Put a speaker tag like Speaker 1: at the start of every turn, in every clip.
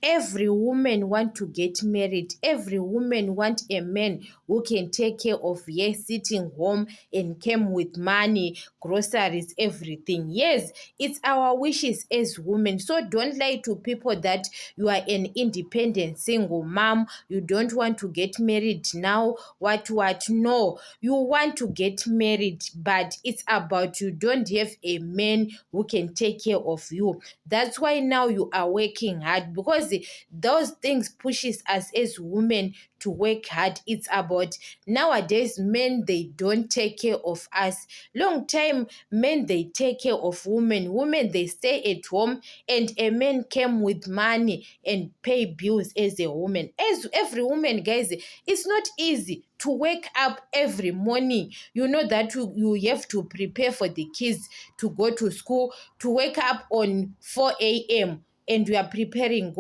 Speaker 1: Every woman want to get married. Every woman want a man who can take care of her sitting home and came with money, groceries, everything. Yes, it's our wishes as women. So don't lie to people that you are an independent single mom. You don't want to get married now. What? No, you want to get married, but it's about you don't have a man who can take care of you. That's why now you are working hard, because those things pushes us as women to work hard. It's about nowadays men, they don't take care of us. Long time men, they take care of women they stay at home, and a man came with money and pay bills as a woman. As every woman, guys, it's not easy to wake up every morning. You know that you have to prepare for the kids to go to school, to wake up on 4 a.m. and you are preparing,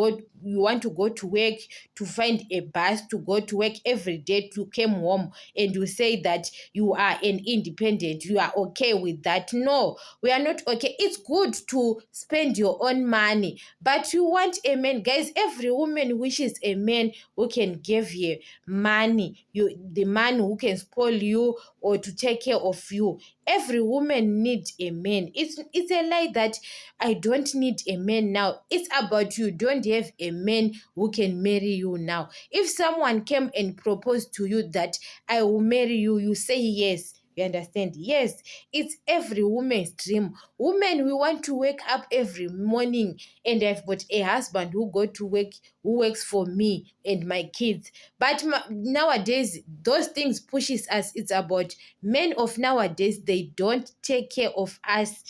Speaker 1: you want to go to work, to find a bus to go to work every day, to come home, and you say that you are an independent, you are okay with that. No, we are not okay. It's good to spend your own money, but you want a man, guys. Every woman wishes a man who can give you money, the man who can spoil you or to take care of you. Every woman needs a man. It's a lie that I don't need a man now. It's about you don't have a man who can marry you now. If someone came and proposed to you that I will marry you, you say yes. You understand? Yes, it's every woman's dream. Women, we want to wake up every morning, and I've got a husband who go to work, who works for me and my kids. But nowadays, those things pushes us. It's about men of nowadays. They don't take care of us